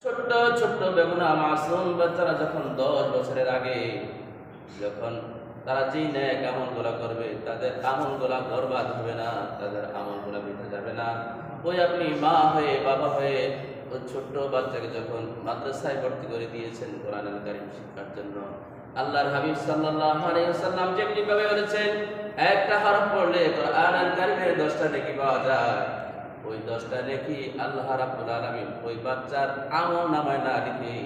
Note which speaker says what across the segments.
Speaker 1: ছোট্ট ছোট্ট বেগুনা মাসুম বাচ্চারা যখন 10 বছরের আগে যখন তারা যেই ন্যাক আমলগুলা করবে, তাদের আমলগুলা বরবাদ হবে না, তাদের আমলগুলা বৃথা যাবে না। ওই আপনি মা হয়ে বাবা হয়ে ওই ছোট্ট বাচ্চাকে যখন মাদ্রাসায় ভর্তি করে দিয়েছেন কোরআনুল কারীম শিক্ষার জন্য, আল্লাহর হাবিব সাল্লাল্লাহু আলাইহি ওয়াসাল্লাম যেমনি ভাবে বলেছেন একটা হরফ পড়লে কোরআনুল কারীমের 10টা নেকি পাওয়া যায়। ওই 10টা নেকি আল্লাহ রাব্বুল আলামিন ওই বাচ্চার আমলনামায় না লিখে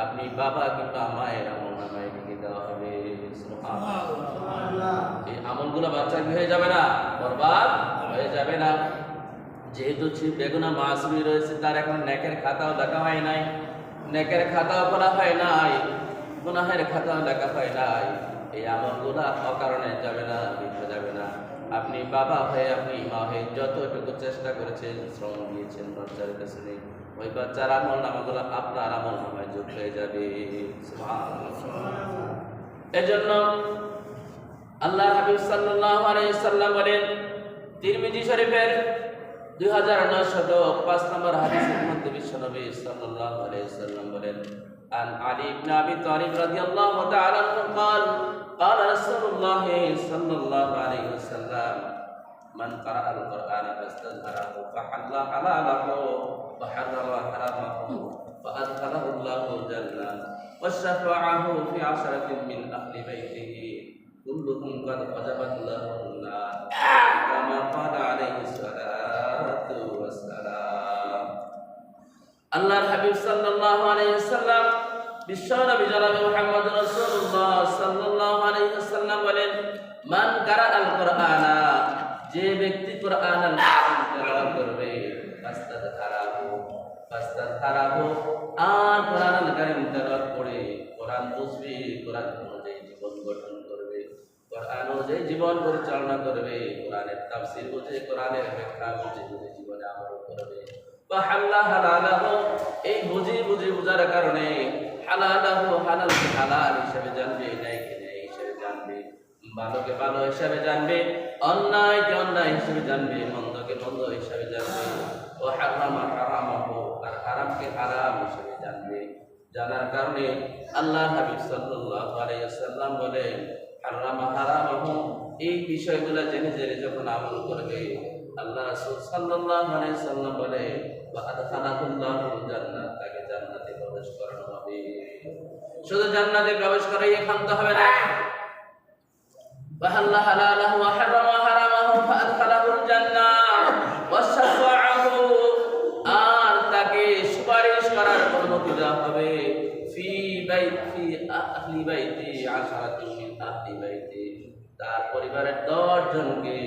Speaker 1: আপনি বাবা কিংবা মায়ের আমলনামায় লিখে দেওয়া হবে। সুবহানাল্লাহ। এই আমলগুলো বাচ্চার কি হয়ে যাবে না? বরবাদ হয়ে যাবে না। যেহেতু বেগুনা মাসুমি রয়েছে, তার এখন নেকের খাতাও দেখা হয় নাই, নেকের খাতাও খোলা হয় নাই, গুনাহের খাতাও দেখা হয় নাই। এই আমলগুলা অকারণে যাবে না, বৃথা যাবে না। আপনি বাবা হয়ে আপনি মা হয়ে যতটুকু চেষ্টা করেছেন, শ্রম দিয়েছেন বাচ্চার পেছনে, ওই বাচ্চার আমল নামাগুলো আপনার আমল নামায় যোগ হয়ে যাবে। এজন্য আল্লাহ হাবিব সাল্লাল্লাহু আলাইহি সাল্লাম বলেন, তিরমিজি শরীফের 2905 নম্বর হাদিসের মধ্যে বিশ্বনবী সাল্লাল্লাহু আলাইহি সাল্লাম বলেন, আন আলী ইবনে আবি তালিব রাদিয়াল্লাহু তাআলা আনহু قال قال رسول الله صلى الله عليه وسلم من قرأ القرآن فاستظهره فحل حلاله وحرم حرامه فأدخله الله الجنة وشفعه في 10 من أهل بيته كلهم قد وجبت له النار كما قال عليه الصلاة والسلام। আল্লাহর হাবিব সাল্লাল্লাহু আলাইহি ওয়াসাল্লাম বিশ্বনবী জনাবে মুহাম্মদ রাসূলুল্লাহ সাল্লাল্লাহু আলাইহি ওয়াসাল্লাম বলেন, মান কারাআল কুরআনা, যে ব্যক্তি কুরআনুল কারীম তেলাওয়াত করবে, ফাস্তাযহারাহু, আর কুরআনুল কারীম তেলাওয়াত করে কোরআন বুঝবে, কোরআন অনুযায়ী জীবন গঠন করবে, কোরআন অনুযায়ী জীবন পরিচালনা করবে, কোরআনের তাফসীর বুঝে, কোরআনের ব্যাখ্যা বুঝে জীবনে আমল করবে। ফাহাল্লা হালালাহু, এই বুঝি বুঝার কারণে হালালাহু, হালালকে হালাল হিসেবে জানবে, ন্যায়কে ন্যায় হিসেবে জানবে, ভালোকে ভালো হিসেবে জানবে, অন্যায়কে অন্যায় হিসেবে জানবে, মন্দকে মন্দ হিসেবে জানবে। ও হারামা হারামাহু, আর হারামকে হারাম হিসেবে জানবে। জানার কারণে আল্লাহর হাবিব সাল্লাল্লাহু আলাইহি ওয়াসাল্লাম বলেন, হারামা হারামাহু, এই বিষয়গুলো জেনে জেনে যখন আমল করবে, আল্লাহ রাসূল সাল্লাল্লাহু আলাইহি ওয়াসাল্লাম বলে, ওয়া আদখালাহুল্লাহুল জান্নাত, তাকে জান্নাতে প্রবেশ করানো হবে। শুধু জান্নাতে প্রবেশ করাই ক্ষান্ত হবে না, ফাহাল্লা হালালাহু ওয়া হারামা হারামাহু ফাআদখালাহুল জান্নাহ ওয়া শাফাআহু, আর তাকে সুপারিশ করার অনুমতি দেওয়া হবে, ফি আহলি বাইতি 10 মিন আহলি বাইতি, তার পরিবারের 10 জনকে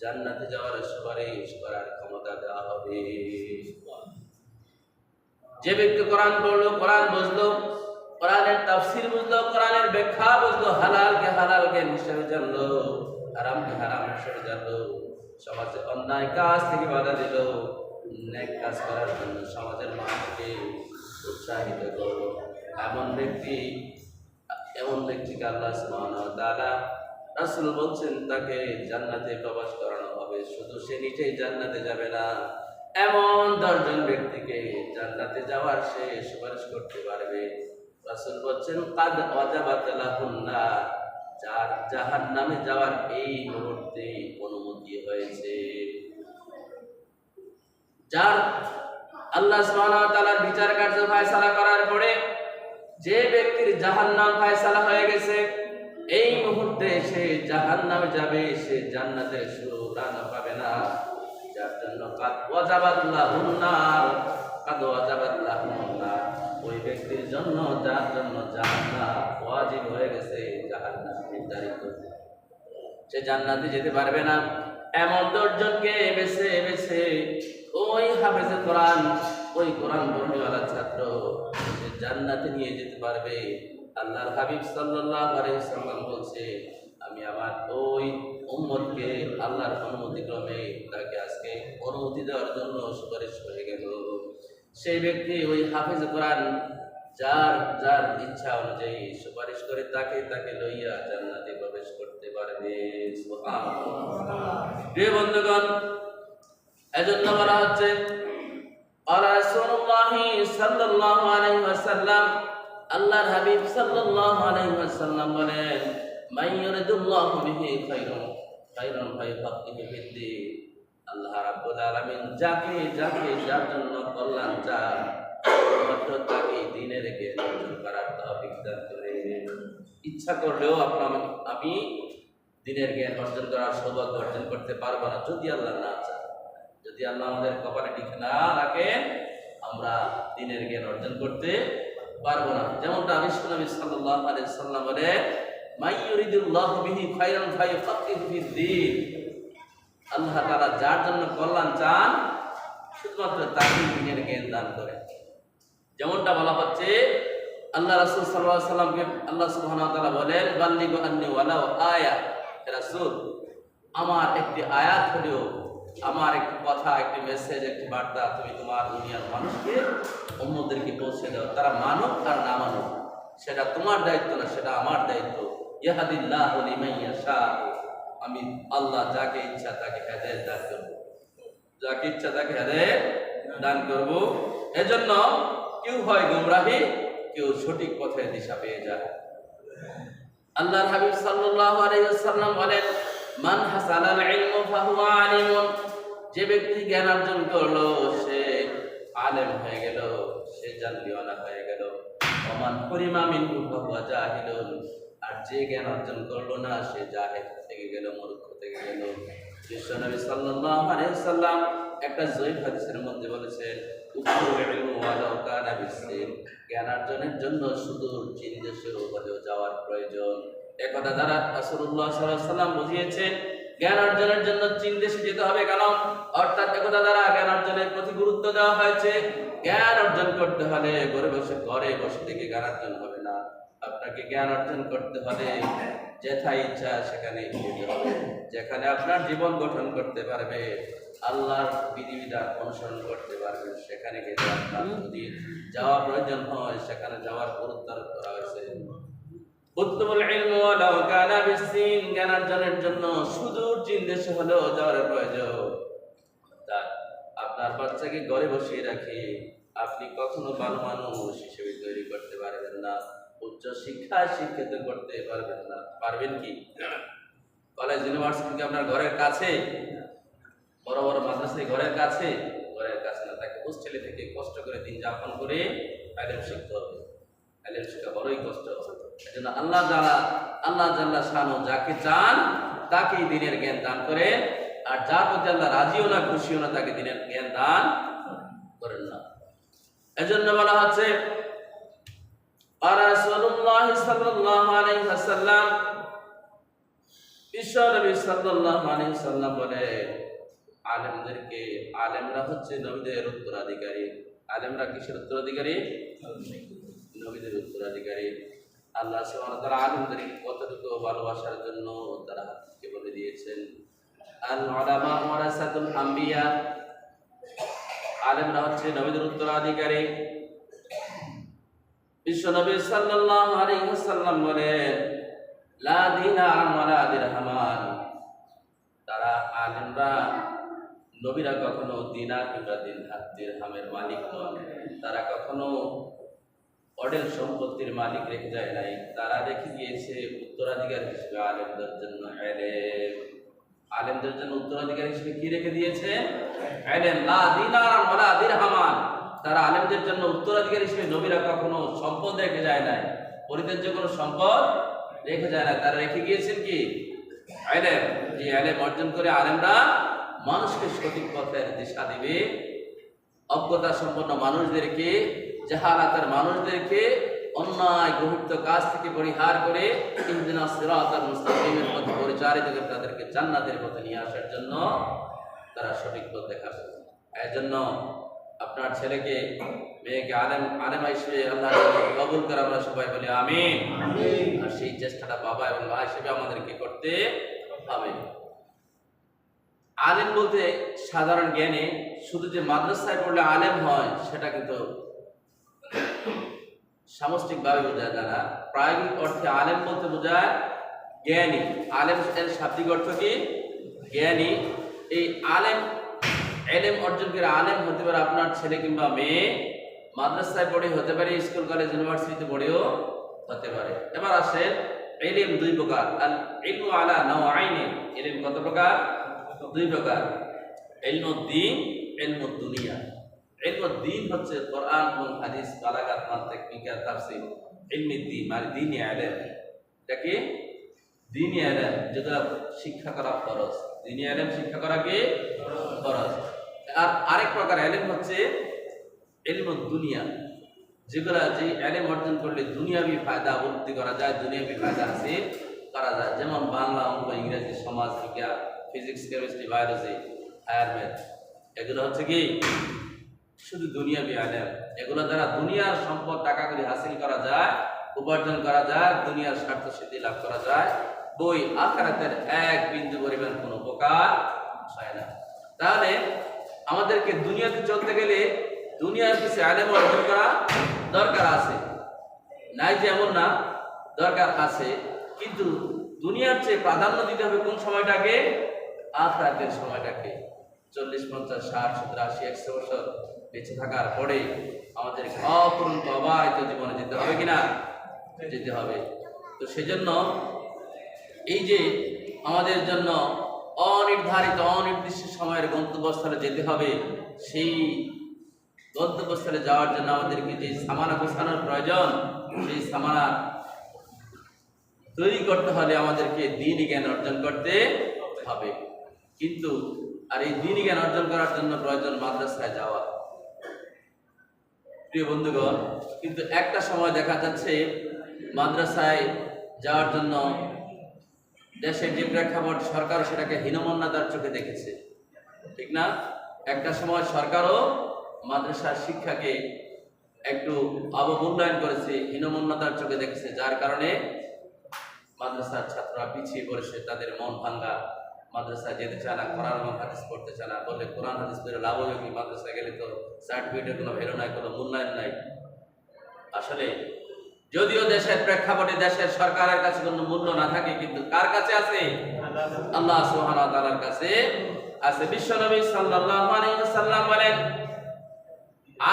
Speaker 1: জান্নাতে যাওয়ার সুপারিশ করার ক্ষমতা দেওয়া হবে। যে ব্যক্তি কোরআন পড়লো, কোরআন বুঝলো, কোরআনের তাফসীর বুঝলো, কোরআনের ব্যাখ্যা বুঝলো, হালালকে হালাল জ্ঞান হিসেবে জানলো, হারামকে হারাম হিসেবে জানলো, সমাজে অন্যায় কাজ থেকে বাধা দিল, নেক কাজ করার জন্য সমাজের মানুষকে উৎসাহিত করলো, এমন ব্যক্তিকে আল্লাহ সুবহানাহু ওয়া তাআলা, রাসূল বলছেন, তাকে জান্নাতে প্রবেশ করানো হবে। শুধু সে নিজেই জান্নাতে যাবে না, এমন 10 জন ব্যক্তিকে জান্নাতে যাওয়ার সে সুপারিশ করতে পারবে। রাসূল বলছেন, কাদ ওয়াজাবাত লাহুন নার, যার জাহান্নামে যাওয়ার এই মুহূর্তে অনুমতি হয়েছে। যার আল্লাহ সুবহানাহু ওয়া তাআলার বিচার কার্য ফয়সালা করার পরে যে ব্যক্তির জাহান্নাম ফয়সালা হয়ে গেছে, এই মুহূর্তে সে জাহান্নামে যাবে, সে জান্নাতের সুঘ্রাণ পাবে না। যার জন্য কাদ ওয়াজাবাত লাহুন নার, কাদ ওয়াজাবাত লাহুন নার, ওই ব্যক্তির জন্য, যার জন্য জাহান্নাম ওয়াজিব হয়ে গেছে, জাহান্নাম নির্ধারিত, সে জান্নাতে যেতে পারবে না। এমন 10 জনকে বেছে বেছে ওই হাফেজে কোরআন, ওই কোরআন পড়নেওয়ালা ছাত্র সে জান্নাতে নিয়ে যেতে পারবে। আল্লাহর হাবিব সাল্লাল্লাহু আলাইহি ওয়াসাল্লাম বলছে, আমি আমার ওই উম্মতকে আল্লাহর অনুমতি ক্রমে তাকে আজকে অনুমতি দেওয়ার জন্য সুপারিশ করে গেল। সেই ব্যক্তি ওই হাফেজ কোরআন যার যার ইচ্ছা অনুযায়ী সুপারিশ করে তাকে লইয়া জান্নাতে প্রবেশ করতে পারবে। সুবহানাল্লাহ। প্রিয় বন্ধুগণ, এজন্য বলা হচ্ছে قال رسول الله صلى الله عليه وسلم আল্লাহর হাবিব সাল্লাল্লাহু আলাইহি ওয়াসাল্লাম বলেন মান ইউরিদুল্লাহু বিহি খায়রান ফায়ুফাক্কিহু ফিদ্দীন। আল্লাহ রাব্বুল আলামিন যাকে যার জন্য কল্যাণ চান তাকে দ্বীনের জ্ঞান অর্জন করার তৌফিক দান করেন। ইচ্ছা করলেও আমি দ্বীনের জ্ঞান অর্জন করার সৌভাগ্য অর্জন করতে পারবো না যদি আল্লাহ না চান। যদি আল্লাহ আমাদের কপালে ঠিক না রাখেন আমরা দ্বীনের জ্ঞান অর্জন করতে পারবো না। যেমনটা বিশ্বনবী সাল্লাল্লাহু আলাইহি ওয়াসাল্লাম বলেন মান ইউরিদুল্লাহু বিহি খায়রান ফায়ুফাক্কিহু ফিদ্দীন। আল্লাহ তাআলা যার জন্য কল্যাণ চান শুধুমাত্র তাকে দ্বীনের জ্ঞান দান করেন। যেমনটা বলা হচ্ছে আল্লাহ রাসূল সাল্লাল্লাহু আলাইহি ওয়াসাল্লামকে আল্লাহ সুবহানাহু ওয়া তাআলা বলেন বাল্লিগু আন্নী ওয়ালাউ আয়া। রাসূল আমার একটি আয়াত হলেও আমার একটি কথা একটি মেসেজ একটি বার্তা তুমি তোমার দুনিয়ার মানুষকে উম্মতদেরকে পৌঁছে দাও। তারা মানুক আর না মানুক সেটা তোমার দায়িত্ব না, সেটা আমার দায়িত্ব। ইয়াহদিল্লাহু লিমান ইয়াশা। আমি আল্লাহ যাকে ইচ্ছা তাকে হেদায়েত দান করব, যাকে ইচ্ছা তাকে হেদায়েত দান করব। এজন্য কেউ হয় গোমরাহি, কেউ সঠিক পথে দিশা পেয়ে যায়। আল্লাহর হাবিব সাল্লাল্লাহু আলাইহি ওয়াসাল্লাম বলেন মান হাসালাল ইলমু ফাহুয়া আলিমুন। যে ব্যক্তি জ্ঞান অর্জন করলো সে আলেম হয়ে গেল, সে জানলিওয়ালা হয়ে গেল। ওমান হুরিমা মিনহু ফাহুয়া জাহিলুন। আর যে জ্ঞান অর্জন করলো না সে জাহেল থেকে গেল, মূর্খ থেকে গেল। বিশ্বনবী সাল্লাল্লাহু আলাইহি ওয়াসাল্লাম একটা জয়ীফ হাদিসের মধ্যে বলেছেন উকুল ইলমু ওয়ালাউ কানা বিসসিন। জ্ঞান অর্জনের জন্য সুদূর চীন দেশেও হলেও যাওয়ার প্রয়োজন। একথা দ্বারা রাসূলুল্লাহ সাল্লাল্লাহু আলাইহি ওয়াসাল্লাম বুঝিয়েছেন জ্ঞান অর্জনের জন্য চীন দেশে যেতে হবে কেন? অর্থাৎ একথা দ্বারা জ্ঞান অর্জনের প্রতি গুরুত্ব দেওয়া হয়েছে। জ্ঞান অর্জন করতে হলে ঘরে বসে থেকে জ্ঞান অর্জন হবে না। আপনাকে জ্ঞান অর্জন করতে হলে যেথায় ইচ্ছা সেখানে যেতে হবে, যেখানে আপনার জীবন গঠন করতে পারবে, আল্লাহর বিধিবিধান অনুসরণ করতে পারবেন সেখানে গেলে আপনার যদি যাওয়া প্রয়োজন হয় সেখানে যাওয়ার গুরুত্ব করা হয়েছে। উত্তমুল ইলমু ওয়ালাউ কানা বিসসিন। জ্ঞান অর্জনের জন্য সুদূর চীন দেশে হলেও যাওয়ার প্রয়োজন। তাই আপনার বাচ্চাকে ঘরে বসিয়ে রাখি আপনি কখনো ভালো মানুষ হিসেবে তৈরি করতে পারবেন না, উচ্চ শিক্ষায় শিক্ষিত করতে পারবেন না। পারবেন কি? কলেজ ইউনিভার্সিটি আপনার ঘরের কাছে, বড় বড় মাদ্রাসায় ঘরের কাছে না, তাকে হোস্টেলে থেকে কষ্ট করে দিন যাপন করে ইলম শিখতে হবে। ইলম শেখা বড়ই কষ্ট। এজন্য আল্লাহ জাল্লা শানু যাকে চান তাকেই দ্বীনের জ্ঞান দান করেন, আর যার প্রতি আল্লাহ রাজিও না খুশিও না তাকে দ্বীনের জ্ঞান দান করেন না। এজন্য বলা হচ্ছে রাসূলুল্লাহ সাল্লাল্লাহু আলাইহি ওয়াসাল্লাম বিশ্বনবী সাল্লাল্লাহু আলাইহি ওয়াসাল্লাম বলে আলেমরা হচ্ছে নবীদের উত্তরাধিকারী। আলেমরা কিসের উত্তরাধিকারী? নবীদের উত্তরাধিকারী। আল্লাহ সুবহানাহু ওয়া তাআলা আলেমদের কতটুকু ভালোবাসার জন্য তারা হাদিসে বলে দিয়েছেন আল উলামা ওয়ারাসাতুল আম্বিয়া। আলেমরা হচ্ছে নবীদের উত্তরাধিকারী। বিশ্বনবী সাল্লাল্লাহু আলাইহি ওয়াসাল্লাম বলেন লা দিনার ওয়ালা দিরহামান। তারা আলেমরা নবীরা কখনো দিনার কিংবা দিরহামের মালিক নন। তারা কখনো অডেল সম্পত্তির মালিক রেখে যায় নাই। তারা রেখে গিয়েছে উত্তরাধিকার হিসেবে আলেমদের জন্য ইলম। আলেমদের জন্য উত্তরাধিকার হিসেবে কি রেখে দিয়েছে? ইলম। লা দিনার ওয়ালা দিরহামান। তারা আলেমদের জন্য উত্তরাধিকার হিসেবে নবীরা কখনো সম্পদ রেখে যায় নাই, পরিত্যাজ্য কোনো সম্পদ রেখে যায় না। তারা রেখে গিয়েছেন কি? ইলম। যে ইলম অর্জন করে আলেমরা মানুষকে সঠিক পথের দিশা দিবে, অজ্ঞতা সম্পন্ন মানুষদেরকে, জাহালাতের মানুষদেরকে অন্যায় গভীর কাজ থেকে পরিহার করে ইহদিনাস সিরাতাল মুস্তাকিমের পথে পরিচালিত করে তাদেরকে জান্নাতের পথে নিয়ে আসার জন্য তারা সঠিক পথ দেখাবে। এজন্য আপনার ছেলেকে মেয়েকে আলেমা হিসেবে আল্লাহ কবুল করে আমরা সবাই বলি আমিন। আর সেই চেষ্টাটা বাবা এবং মা হিসেবে আমাদেরকে করতে হবে। আলেম বলতে সাধারণ জ্ঞানে শুধু যে মাদ্রাসায় পড়লে আলেম হয় সেটা কিন্তু সামষ্টিকভাবে বোঝায় না। প্রায়োগিক অর্থে আলেম বলতে বোঝায় জ্ঞানী। আলেম এর শাব্দিক অর্থ কি? জ্ঞানী। এই আলেম ইলম অর্জন করে আলেম হতে পারে আপনার ছেলে কিংবা মেয়ে, মাদ্রাসায় পড়ে হতে পারে, স্কুল কলেজ ইউনিভার্সিটিতে পড়েও হতে পারে। এবার আসেন ইলম দুই প্রকার। আল ইলমু আলা নাওয়াইনি, ইলম কত প্রকার? দুই প্রকার। ইলমুদ্দিন, ইলমুদ্দুনিয়া। ইলমুদ্দিন হচ্ছে কোরআন এবং হাদিস, বালাগাত, মানতিক, ফিকহ, তাফসীর। ইলমুদ্দিন মানে দ্বীনি ইলম। এটা কি? দ্বীনি ইলম, যেটা শিক্ষা করা ফরজ। দ্বীনি ইলম শিক্ষা করা কি ফরজ। আর আরেক প্রকার ইলম হচ্ছে ইলমুদ্দুনিয়া, যেগুলা যে ইলম অর্জন করলে দুনিয়াবি ফায়দা উন্নতি করা যায়, দুনিয়াবি ফায়দা হাসিল করা যায়। যেমন বাংলা, অঙ্ক, ইংরেজি, সমাজ বিজ্ঞান, physics, chemistry, biology, higher math, এগুলো হচ্ছে কি শুধু দুনিয়াবি ইলম। এগুলো দ্বারা দুনিয়ার সম্পদ টাকা করে হাসিল করা যায়, উপার্জন করা যায়, দুনিয়ার স্বার্থ সিদ্ধি লাভ করা যায়। বই আখিরাতের এক বিন্দু পরিমাণ কোনো উপকার হয় না। তাহলে আমাদেরকে দুনিয়াতে চলতে গেলে দুনিয়ার কিছু ইলম অর্জন করা দরকার আছে, নাই যে এমন না, দরকার আছে। কিন্তু দুনিয়ার চেয়ে প্রাধান্য দিতে হবে কোন সময়টাকে? আখিরাতের সময়টাকে। 40, 50, 60, 70, 80, 100 বছর বেঁচে থাকার পরে আমাদের অপূর্ণ অবাহিত জীবনে যেতে হবে কিনা? যেতে হবে। তো সেজন্য এই যে আমাদের জন্য অনির্ধারিত অনির্দিষ্ট সময়ের গন্তব্যস্থলে যেতে হবে, সেই গন্তব্যস্থলে যাওয়ার জন্য আমাদেরকে যে সামানা গোছানোর প্রয়োজন, সেই সামানা তৈরি করতে হলে আমাদেরকে দ্বীনি জ্ঞান অর্জন করতে হবে। কিন্তু আর এই দ্বীনি জ্ঞান অর্জন করার জন্য প্রয়োজন মাদ্রাসায় যাওয়া। প্রিয় বন্ধুগণ, কিন্তু একটা সময় দেখা যাচ্ছে মাদ্রাসায় যাওয়ার জন্য দেশের যে প্রেক্ষাপট, সরকার সেটাকে হীনমন্যতার চোখে দেখেছে, ঠিক না? একটা সময় সরকারও মাদ্রাসার শিক্ষাকে একটু অবমূল্যায়ন করেছে, হীনমন্যতার চোখে দেখেছে, যার কারণে মাদ্রাসার ছাত্ররা পিছিয়ে পড়েছে, তাদের মন ভাঙ্গা, মাদ্রাসায় যেতে চায় না, কোরআন এবং হাদিস পড়তে চায় না। বললে কোরআন হাদিস পড়ে লাভ হবে কি? মাদ্রাসায় গেলে তো সার্টিফিকেটের কোনো ভ্যালু নাই, কোনো মূল্যায়ন নাই। আসলে যদিও দেশের প্রেক্ষাপটে দেশের সরকারের কাছে কোনো মূল্য না থাকে, কিন্তু কার কাছে আছে? আল্লাহ সুবহানাহু ওয়া তাআলার কাছে আছে। বিশ্বনবী সাল্লাল্লাহু আলাইহি ওয়াসাল্লাম বলেন,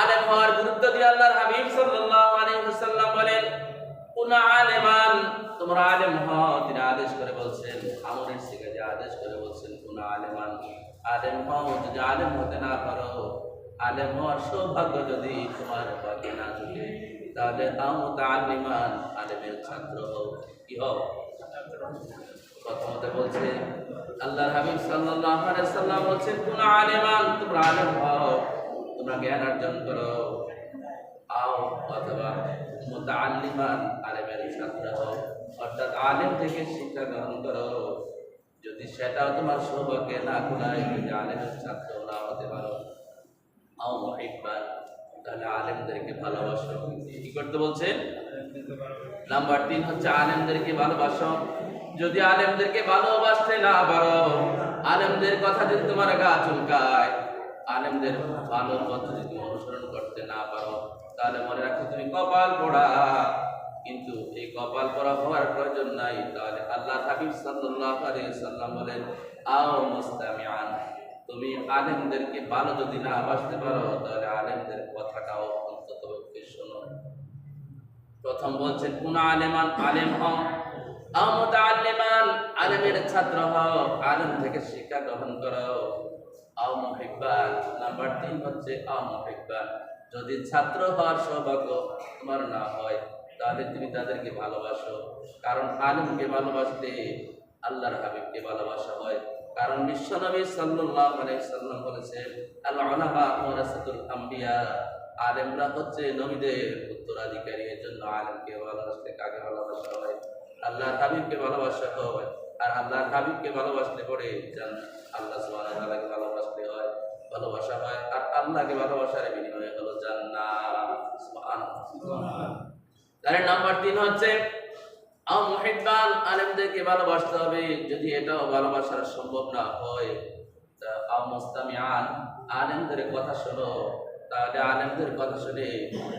Speaker 1: আলেম হওয়ার গুরুত্ব দিয়ে আল্লাহর হাবিব সাল্লাল্লাহু আলাইহি ওয়াসাল্লাম বলেন, কুনা আলেমান, তোমরা আলেম হও। তিনি আদেশ করে বলছেন, আমরের শিখে যে আদেশ করে বলছেন, কুনা আলেমান, আলেম হও। যদি আলেম হতে না পারো, আলেম হওয়ার সৌভাগ্য যদি তোমার ভাগ্যে না জুটে, তাহলে মুতাআল্লিমান, আলেমের ছাত্র হও। কি হও? প্রথমত বলছে আল্লাহর হাবিব সাল্লাল্লাহু আলাইহি ওয়াসাল্লাম বলছেন, কুনা আলেমান, তোমরা আলেম হও, তোমরা জ্ঞান অর্জন করো। অথবা মুতাআল্লিমান, আলেমের ছাত্র হও, অর্থাৎ আলেম থেকে শিক্ষা গ্রহণ করো। যদি সেটাও তোমার সৌভাগ্যে না কুলায়, যদি আলেমের ছাত্র না হতে পারো, মুহিব্বান, তাহলে আলেমদেরকে ভালোবাসো। কি করতে বলছেন? নাম্বার 3 হচ্ছে আলেমদেরকে ভালোবাসো। যদি আলেমদেরকে ভালোবাসতে না পারো, আলেমদের কথা যদি তোমার গা চুলকায়, আলেমদের ভালো পথ যদি তুমি অনুসরণ করতে না পারো, তাহলে মনে রাখো তুমি কপাল পোড়া। কিন্তু এই কপাল পোড়া হওয়ার প্রয়োজন নাই। তাহলে আল্লাহ হাবিব সাল্লাল্লাহু আলাইহি ওয়াসাল্লাম বলেন, আও মুস্তামিআন, তুমি আলেমদেরকে ভালো যদি না বাসতে পারো, তাহলে আলেমদের কথাটাও অন্তত শোনো। প্রথম বলছেন কোন আলেমান, আলেম হও। আও মুতাআল্লিমান, আলেমের ছাত্র হও, আলেম থেকে শিক্ষা গ্রহণ করো। আও মুহিব্বান, নাম্বার 3 হচ্ছে আও মুহিব্বান, যদি ছাত্র হওয়ার সৌভাগ্য তোমার না হয়, তাহলে তুমি তাদেরকে ভালোবাসো। কারণ আলেমকে ভালোবাসতে আল্লাহর হাবিবকে ভালোবাসা হয়। কারণ বিশ্বনবী সাল্লাল্লাহু আলাইহি ওয়াসাল্লাম বলেছেন, আল উলামা ওয়ারাসাতুল আম্বিয়া, আলেমরা হচ্ছে নবীদের উত্তরাধিকারী। এর জন্য আলেমকে ভালোবাসতে কাকে ভালোবাসা হয়? আল্লাহর হাবিবকে ভালোবাসা হয়। আর আল্লাহর হাবিবকে ভালোবাসলে পরে আল্লাহ সুবহানাহু ওয়া তাআলাকে ভালোবাসতে হয়, ভালোবাসা হয়। আর আল্লাহকে ভালোবাসার বিনিময়ে হলো জান্নাত। সুবহানাল্লাহ। তাহলে নাম্বার 3 হচ্ছে আও মুহিব্বান, আলেমদেরকে ভালোবাসতে হবে। যদি এটাও ভালোবাসার সম্ভব না হয়, আও মুস্তামিআন, আলেমদের কথা শোনো। তাহলে আলেমদের কথা শুনে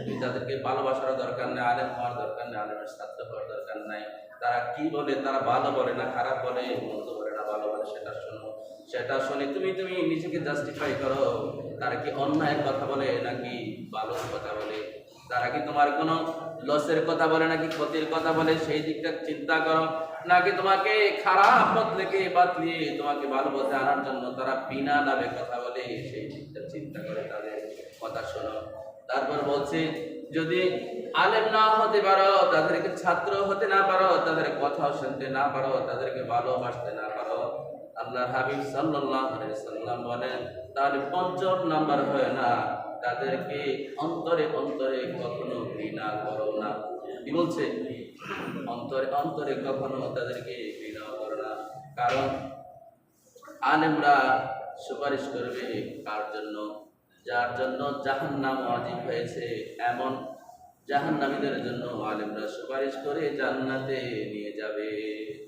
Speaker 1: তুই তাদেরকে ভালোবাসার দরকার নেই, আলেম হওয়ার দরকার নেই, আলেমের ছাত্র হওয়ার দরকার নাই। তারা কি বলে, তারা ভালো বলে না খারাপ বলে, মন্দ বলে না ভালো বলে, সেটা শোনো। সেটা শুনে তুমি নিজেকে জাস্টিফাই করো, তারা কি অন্যায়ের কথা বলে নাকি ভালোর কথা বলে, তারা কি তোমার কোনো লসের কথা বলে নাকি ক্ষতির কথা বলে, সেই দিকটা চিন্তা করো। নাকি তোমাকে খারাপ পথ থেকে বাতলিয়ে তোমাকে ভালো পথে আনার জন্য তারা বিনা লাভে কথা বলে, সেই দিকটা চিন্তা করে তাদের কথা শোনো। তারপর বলছি, যদি আলেম না হতে পারো, তাদেরকে ছাত্র হতে না পারো, তাদের কথাও শুনতে না পারো, তাদেরকে ভালোবাসতে না পারো, আল্লাহর হাবিব সাল্লাল্লাহু আলাইহি সাল্লাম বলেন, তাহলে পঞ্চম নাম্বার হয় না, তাদেরকে অন্তরে অন্তরে কখনো ঘৃণা করো না। কি বলছে? অন্তরে অন্তরে কখনো তাদেরকে ঘৃণা করো না। কারণ আলেমরা সুপারিশ করবে কার জন্য? যার জন্য জাহান্নাম ওয়াজিব হয়েছে, এমন জাহান্নামীদের জন্য আলেমরা সুপারিশ করে জান্নাতে নিয়ে যাবে।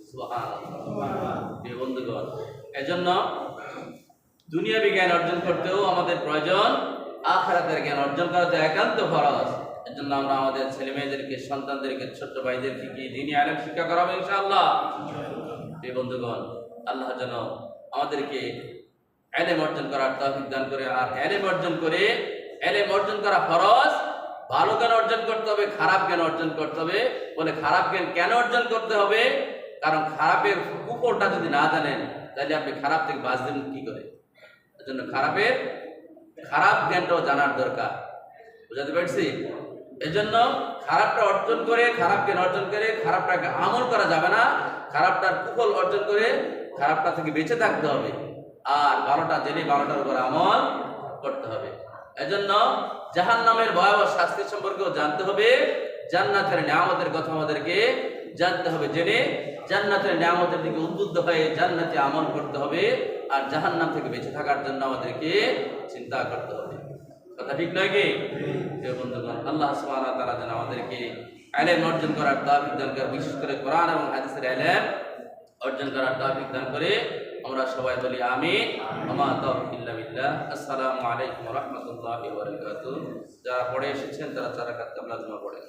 Speaker 1: সুবহানাল্লাহ। প্রিয় বন্ধুগণ, এজন্য দুনিয়াবি জ্ঞান অর্জন করতেও আমাদের প্রয়োজন, আখিরাতের জ্ঞান অর্জন করা তো একান্ত ফরজ। এজন্য আমরা আমাদের ছেলে মেয়েদেরকে, সন্তানদেরকে, ছোট্ট ভাইদেরকে কি দ্বীনি ইলম শিক্ষা করাবো ইনশাআল্লাহ। প্রিয় বন্ধুগণ, আল্লাহ যেন আমাদেরকে ইলম অর্জন করার তৌফিক দান করে। আর ইলম অর্জন করা ফরজ। ভালো জ্ঞান অর্জন করতে হবে, খারাপ জ্ঞান অর্জন করতে হবে। বলে খারাপ জ্ঞান কেন অর্জন করতে হবে? কারণ খারাপের কুফলটা যদি না জানেন, তাহলে আপনি খারাপ থেকে বাঁচবেন কি করে? এজন্য খারাপ জ্ঞানটাও জানার দরকার। বুঝাতে পারছি? এজন্য খারাপটা অর্জন করে, খারাপ জ্ঞান অর্জন করে খারাপটাকে আমল করা যাবে না। খারাপটার কুফল অর্জন করে খারাপটা থেকে বেঁচে থাকতে হবে। আর ভালোটা জেনে ভালোটার উপর আমল করতে হবে। এজন্য জাহান্নামের ভয়াবহ শাস্তি সম্পর্কেও জানতে হবে, জান্নাতের নিয়ামতের কথা আমাদেরকে জানতে হবে। জেনে জান্নাতের নিয়ামতের দিকে উদ্বুদ্ধ হয়ে জান্নাতে আমল করতে হবে। আর জাহান্নাম থেকে বেঁচে থাকার জন্য আমাদেরকে চিন্তা করতে হবে। কথা ঠিক নয় কি? প্রিয় বন্ধুগণ, আল্লাহ সুবহানাহু ওয়া তাআলা যেন আমাদেরকে ইলম অর্জন করার তৌফিক দান করে, বিশেষ করে কোরআন এবং হাদিসের ইলম অর্জন করার তৌফিক দান করে। আমরা সবাই বলি আমিন। ওয়া তাওফিক ইল্লা বিল্লাহ। আসসালামু আলাইকুম ওয়া রাহমাতুল্লাহি ওয়া বারাকাতুহু। যারা পড়ে এসেছেন তারা 4 রাকাত কিবলা জমা পড়ে।